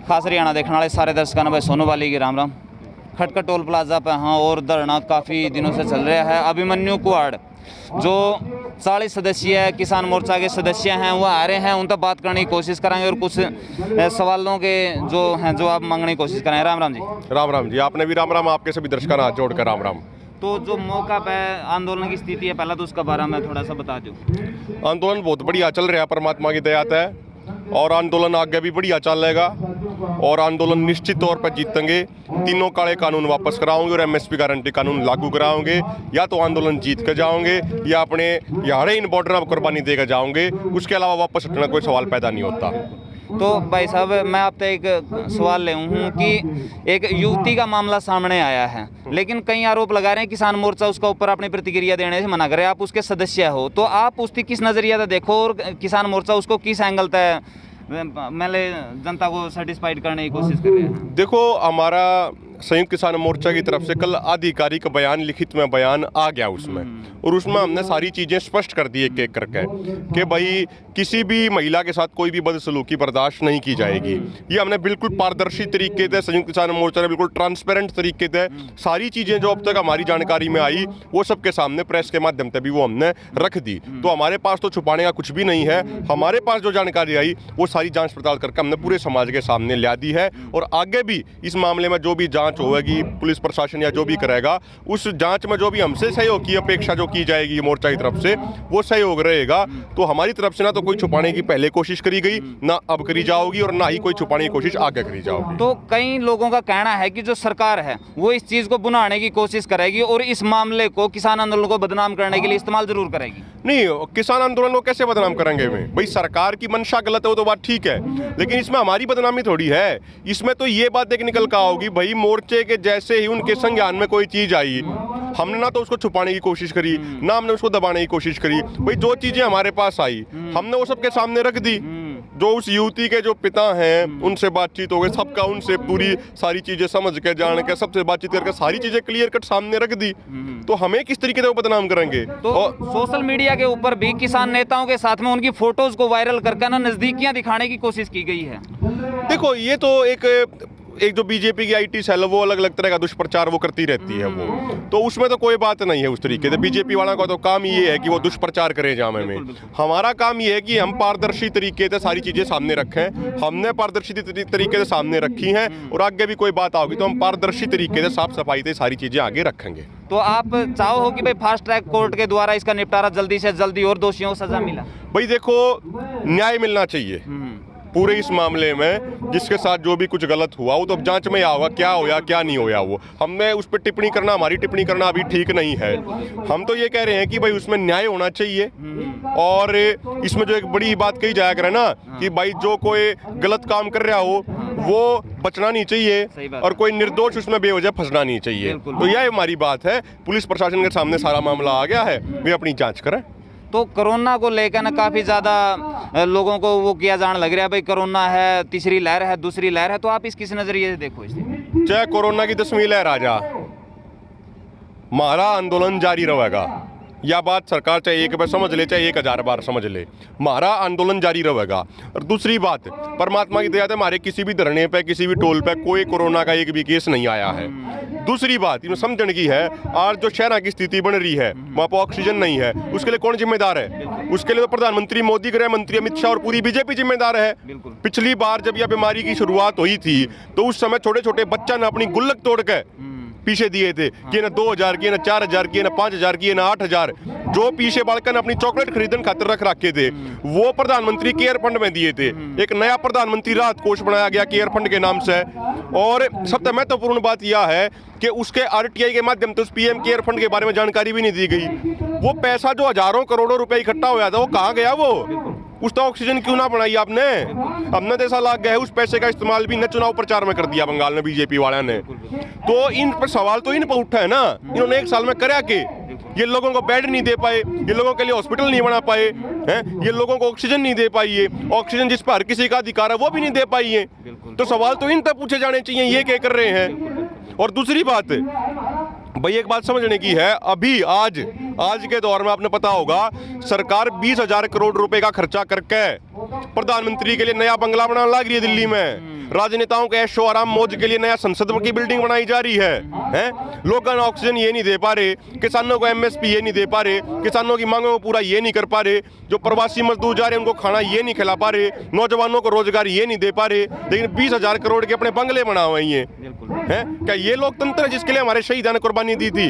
खास हरियाणा देखने वाले सारे दर्शकों ने भाई सोनू वाली की राम राम। खटखट टोल प्लाजा पे हाँ और धरना काफ़ी दिनों से चल रहा है। अभिमन्यु कुआड़ जो 40 सदस्यीय किसान मोर्चा के सदस्य हैं वो आ रहे हैं, उन तक बात करने की कोशिश करेंगे और कुछ सवालों के जो हैं जवाब मांगने की कोशिश करेंगे। राम राम जी। राम राम जी। आपने भी राम राम, आपके सभी दर्शकों ने हाथ जोड़कर राम राम। तो जो मौका पे आंदोलन की स्थिति है पहला तो उसका बारे में थोड़ा सा बता दो। आंदोलन बहुत बढ़िया चल रहा है, परमात्मा की दया है, और आंदोलन आगे भी बढ़िया चलेगा और आंदोलन निश्चित तौर पर जीतेंगे। तीनों काले कानून वापस कराओगे और एमएसपी गारंटी कानून लागू कराओगे, या तो आंदोलन जीत कर जाओगे या अपने यहाँ इन बॉर्डर में कुर्बानी देकर जाओगे। उसके अलावा वापस हटना कोई सवाल पैदा नहीं होता। तो भाई साहब मैं आपसे एक सवाल ले हूँ कि एक युवती का मामला सामने आया है, लेकिन कई आरोप लगा रहे हैं किसान मोर्चा उसका ऊपर अपनी प्रतिक्रिया देने से मना करे। आप उसके सदस्य हो तो आप उसकी किस नज़रिया से देखो और किसान मोर्चा उसको किस एंगल तक मैंने जनता को सेटिस्फाइड करने की कोशिश कर रहे हैं? देखो, हमारा संयुक्त किसान मोर्चा की तरफ से कल आधिकारिक बयान, लिखित में बयान आ गया उसमें, और उसमें हमने सारी चीज़ें स्पष्ट कर दी एक एक करके कि भाई किसी भी महिला के साथ कोई भी बदसलूकी बर्दाश्त नहीं की जाएगी। ये हमने बिल्कुल पारदर्शी तरीके से संयुक्त किसान मोर्चा ने बिल्कुल ट्रांसपेरेंट तरीके से सारी चीज़ें जो अब तक हमारी जानकारी में आई वो सबके सामने प्रेस के माध्यम से भी वो हमने रख दी। तो हमारे पास तो छुपाने का कुछ भी नहीं है। हमारे पास जो जानकारी आई वो सारी जाँच पड़ताल करके हमने पूरे समाज के सामने ला दी है, और आगे भी इस मामले में जो भी जाँच होगी पुलिस प्रशासन या जो भी करेगा, उस जाँच में जो भी हमसे सहयोग की अपेक्षा जो की जाएगी मोर्चा की तरफ से वो सहयोग रहेगा। तो हमारी तरफ से ना तो कोई छुपाने की पहले कोशिश करी गई, ना अब करी जाओगी, और ना ही कोई छुपाने की कोशिश आगे करी जाओगी। तो कई लोगों का कहना है कि जो सरकार है वो इस चीज को बुनाने की कोशिश करेगी और इस मामले को किसान आंदोलन को बदनाम करने के लिए इस्तेमाल जरूर करेगी। नहीं, किसान आंदोलन को कैसे बदनाम करेंगे? भाई सरकार की मंशा गलत है वो तो बात ठीक है, लेकिन इसमें हमारी बदनामी थोड़ी है। इसमें तो ये बात एक निकल कर आओगी, भाई मोर्चे के जैसे ही उनके संज्ञान में कोई चीज आई, हमने ना तो उसको छुपाने की कोशिश करी, ना हमने उसको दबाने की कोशिश करी। भाई जो चीजें हमारे पास आई हमने वो सबके सामने रख दी। जो उस युवती के जो पिता हैं उनसे बातचीत हो गई, सबका उनसे पूरी सारी चीजें समझ के जान के सबसे बातचीत करके सारी चीजें क्लियर कट सामने रख दी। तो हमें किस तरीके से वो बदनाम करेंगे? तो सोशल मीडिया के ऊपर भी किसान नेताओं के साथ में उनकी फोटोज को वायरल करके ना नजदीकियां दिखाने की कोशिश की गई है। देखो, ये तो एक जो बीजेपी की आईटी सेल है वो अलग अलग तरह का दुष्प्रचार वो करती रहती है, वो तो उसमें तो कोई बात नहीं है उस तरीके से। बीजेपी वालों का तो काम ये है कि वो दुष्प्रचार करें जामे में। हमारा काम ये है कि हम पारदर्शी तरीके से सारी चीजें सामने रखें। हमने पारदर्शी तरीके से सामने रखी हैं, और आगे भी कोई बात आओगी तो हम पारदर्शी तरीके से साफ सफाई से सारी चीजें आगे रखेंगे। तो आप चाहो हो कि भाई फास्ट ट्रैक कोर्ट के द्वारा इसका निपटारा जल्दी से जल्दी और दोषियों को सजा मिला? भाई देखो, न्याय मिलना चाहिए पूरे इस मामले में। जिसके साथ जो भी कुछ गलत हुआ वो तो अब जांच में होगा, क्या होया क्या नहीं होया। वो हमने उस पर टिप्पणी करना, हमारी टिप्पणी करना अभी ठीक नहीं है। हम तो ये कह रहे हैं कि भाई उसमें न्याय होना चाहिए, और इसमें जो एक बड़ी बात कही जाया करे ना कि भाई जो कोई गलत काम कर रहा हो वो बचना नहीं चाहिए, और कोई निर्दोष उसमें बेवजह फंसना नहीं चाहिए। तो यह हमारी बात है। पुलिस प्रशासन के सामने सारा मामला आ गया है, वे अपनी जाँच करें। तो कोरोना को लेकर ना काफ़ी ज़्यादा लोगों को वो किया जाने लग रहा है, भाई कोरोना है, तीसरी लहर है, दूसरी लहर है। तो आप इस किस नज़रिए से देखो इसे? चाहे कोरोना की 10वीं लहर आ जा, हमारा आंदोलन जारी रहेगा। यह बात सरकार चाहे एक बार समझ ले, चाहे 1000 बार समझ ले, हमारा आंदोलन जारी रहेगा। और दूसरी बात, परमात्मा की दया से हमारे किसी भी धरने पे, किसी भी टोल पे कोई कोरोना का एक भी केस नहीं आया है। दूसरी बात इसमें समझने की है, आज जो शहर की स्थिति बन रही है वहाँ पर ऑक्सीजन नहीं है, उसके लिए कौन जिम्मेदार है? उसके लिए तो प्रधानमंत्री मोदी, गृह मंत्री अमित शाह और पूरी बीजेपी जिम्मेदार है। पिछली बार जब यह बीमारी की शुरुआत हुई थी तो उस समय छोटे छोटे बच्चा ने अपनी गुल्लक तोड़ के पीछे दिए थे कि ना 2000 की, ना 4000 की, ना 5000 की, ना 8000। जो पीछे बालकन अपनी चॉकलेट खरीदने खातिर रख रखे थे वो प्रधानमंत्री केयर फंड में दिए थे। एक नया प्रधानमंत्री राहत कोष बनाया गया केयर फंड के नाम से। और सबसे महत्वपूर्ण बात यह है कि उसके आरटीआई के माध्यम से उस पीएम केयर फंड के बारे में जानकारी भी नहीं दी गई। वो पैसा जो हजारों करोड़ों रुपए इकट्ठा होया था वो कहाँ गया? वो उस तो ऑक्सीजन क्यों ना बनाई आपने? हमने तो ऐसा लग गया है उस पैसे का इस्तेमाल भी न चुनाव प्रचार में कर दिया बंगाल में बीजेपी वालों ने। तो इन पर सवाल तो इन पर उठा है ना, इन्होंने 1 साल में कराया कि ये लोगों को बेड नहीं दे पाए, ये लोगों के लिए हॉस्पिटल नहीं बना पाए हैं, ये लोगों को ऑक्सीजन नहीं दे पाई है, ऑक्सीजन जिस पर हर किसी का अधिकार है वो भी नहीं दे पाई है। तो सवाल तो इन तक पूछे जाने चाहिए, ये क्या कर रहे हैं। और दूसरी बात भाई, एक बात समझने की है, अभी आज के दौर में आपने पता होगा सरकार 20,000 करोड़ रुपए का खर्चा करके प्रधानमंत्री के लिए नया बंगला बनाने लग रही है दिल्ली में, राजनेताओं के ऐशो आराम मौज के लिए नया संसद की बिल्डिंग बनाई जा रही है? लोगों को ऑक्सीजन ये नहीं दे पा रहे, किसानों को एमएसपी ये नहीं दे पा रहे, किसानों की मांगों को पूरा ये नहीं कर पा रहे, जो प्रवासी मजदूर जा रहे हैं उनको खाना ये नहीं खिला पा रहे, नौजवानों को रोजगार ये नहीं दे पा रहे, लेकिन 20,000 करोड़ के अपने बंगले बना हुए हैं। क्या ये लोकतंत्र है जिसके लिए हमारे शहीदां ने कुर्बानी दी थी?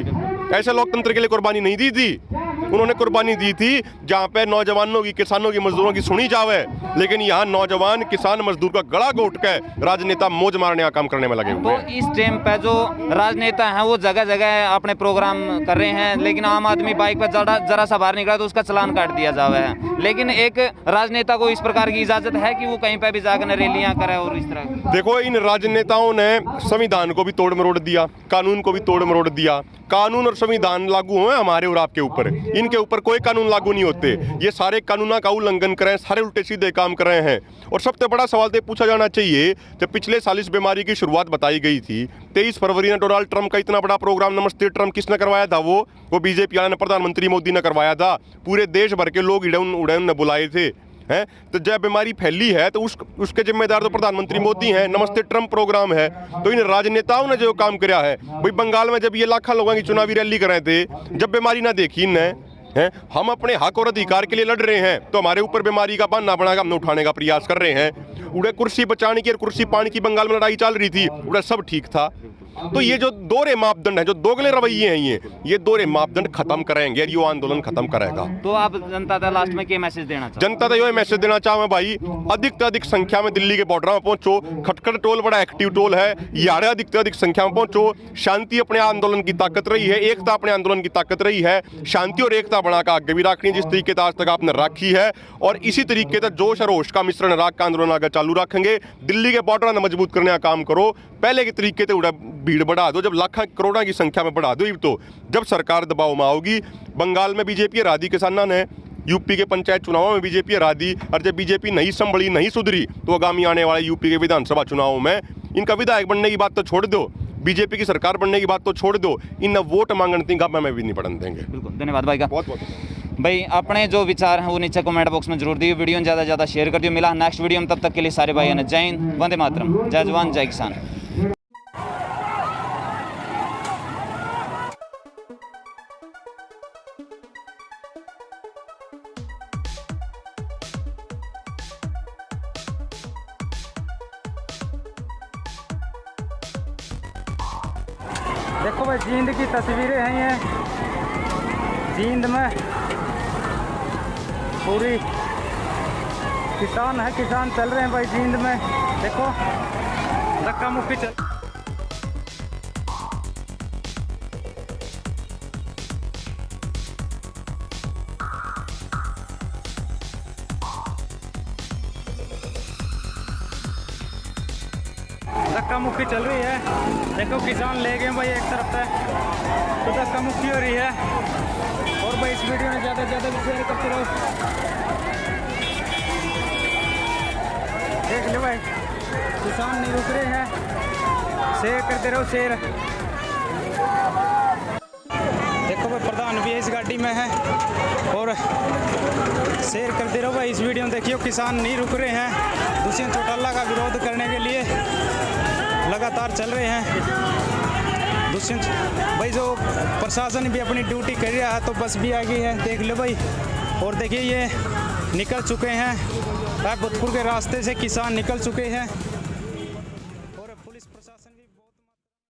ऐसे लोकतंत्र के लिए कुर्बानी नहीं दी थी। उन्होंने कुर्बानी दी थी जहां पे नौजवानों की, किसानों की, मजदूरों की सुनी जावे, लेकिन यहाँ नौजवान, किसान, मजदूर का गला घोट के राजनेता मौज मारने का काम करने में लगे हुए हैं। तो इस टाइम पे जो राजनेता हैं वो जगह जगह अपने प्रोग्राम कर रहे हैं, लेकिन आम आदमी बाइक पर जरा सा बाहर निकला तो उसका चालान काट दिया जावे है। लेकिन एक राजनेता को इस प्रकार की इजाजत है कि वो कहीं पे भी जाकर रैलियां करे और इस तरह? देखो, इन राजनेताओं ने संविधान को भी तोड़ मरोड़ दिया, कानून को भी तोड़ मरोड़ दिया। कानून और संविधान लागू हुए हमारे और आपके ऊपर, इनके ऊपर कोई कानून लागू नहीं होते। ये सारे कानूनों का उल्लंघन कर रहे हैं, सारे उल्टे सीधे काम कर रहे हैं। और सबसे बड़ा सवाल तो पूछा जाना चाहिए, जब पिछले साल इस बीमारी की शुरुआत बताई गई थी, 23 फरवरी ने डोनाल्ड ट्रंप का इतना बड़ा प्रोग्राम नमस्ते ट्रंप किसने करवाया था? वो बीजेपी वाले ने, प्रधानमंत्री मोदी ने करवाया था। पूरे देश भर के लोग उड़न ने बुलाए थे, हैं? तो जब बीमारी फैली है तो उसके जिम्मेदार तो प्रधानमंत्री मोदी हैं। नमस्ते ट्रंप प्रोग्राम है। तो इन राजनेताओं ने जो काम किया है, भाई बंगाल में जब ये लाखों लोगों की चुनावी रैली कर रहे थे, जब बीमारी ना देखी इनने, हम अपने हक और अधिकार के लिए लड़ रहे हैं, तो हमारे ऊपर बीमारी का बहाना बनाकर हमने उठाने का प्रयास कर रहे हैं। उड़े कुर्सी बचाने की और कुर्सी पाने की बंगाल में लड़ाई चल रही थी, उड़े सब ठीक था। तो ये जो दोहरे मापदंड है, जो दोगले रवैये हैं, ये दोहरे मापदंड खत्म करेंगे, ये आंदोलन खत्म करेगा। तो आप जनता तक लास्ट में क्या मैसेज देना चाहते? जनता तक ये मैसेज देना चाहूँ भाई, अधिक से अधिक संख्या में दिल्ली के बॉर्डर में पहुंचो। खटखट टोल बड़ा एक्टिव टोल है, यारे अधिक से अधिक संख्या में पहुंचो। शांति अपने आंदोलन की ताकत रही है, एकता अपने आंदोलन की ताकत रही है। शांति और एकता बनाकर आगे भी रखनी, जिस तरीके से आज तक आपने रखी है, और इसी तरीके से जोश और होश का मिश्रण राग का आंदोलन आगे चालू रखेंगे। दिल्ली के बॉर्डर में मजबूत करने का काम करो। पहले के तरीके से भीड़ बढ़ा दो, जब लाखों करोड़ों की संख्या में बढ़ा दो, तो जब सरकार दबाव में आओगी। बंगाल में बीजेपी हरा दी किसानों ने, यूपी के पंचायत चुनावों में बीजेपी हरा दी, और जब बीजेपी नहीं संभली, नहीं सुधरी, तो आगामी आने वाले यूपी के विधानसभा चुनावों में इनका विधायक बनने की बात तो छोड़ दो, बीजेपी की सरकार बनने की बात तो छोड़ दो, इन वोट मांगने का में भी नहीं पड़न देंगे। बिल्कुल, धन्यवाद भाई का। बहुत बहुत भाई अपने जो विचार हैं वो नीचे कमेंट बॉक्स में जरूर दिए, वीडियो ज़्यादा से ज़्यादा शेयर कर दियो। मिला नेक्स्ट वीडियो में, तब तक के लिए सारे भाइयों ने जय हिंद, वंदे मातरम, जय जवान जय किसान। देखो भाई, जींद की तस्वीरें हैं ये। जींद में पूरी किसान है, किसान चल रहे हैं भाई जींद में। देखो धक्का मुक्की चल, धक्का मुक्की चल रही है। देखो किसान ले गए भाई एक तरफ से, तो धक्का मुक्की हो रही है। और भाई इस वीडियो में ज़्यादा से ज़्यादा शेयर करते रहो। देख लो भाई, किसान नहीं रुक रहे हैं, शेयर करते रहो, शेयर। देखो भाई, प्रधान भी इस गाड़ी में है, और शेयर करते रहो भाई इस वीडियो में। देखियो किसान नहीं रुक रहे हैं, दुष्यंत चौटाला का विरोध करने के लिए लगातार चल रहे हैं। दुष्यंत भाई, जो प्रशासन भी अपनी ड्यूटी कर रहा है, तो बस भी आ गई है, देख लो भाई। और देखिए ये निकल चुके हैं, रायपुर के रास्ते से किसान निकल चुके हैं, और पुलिस प्रशासन भी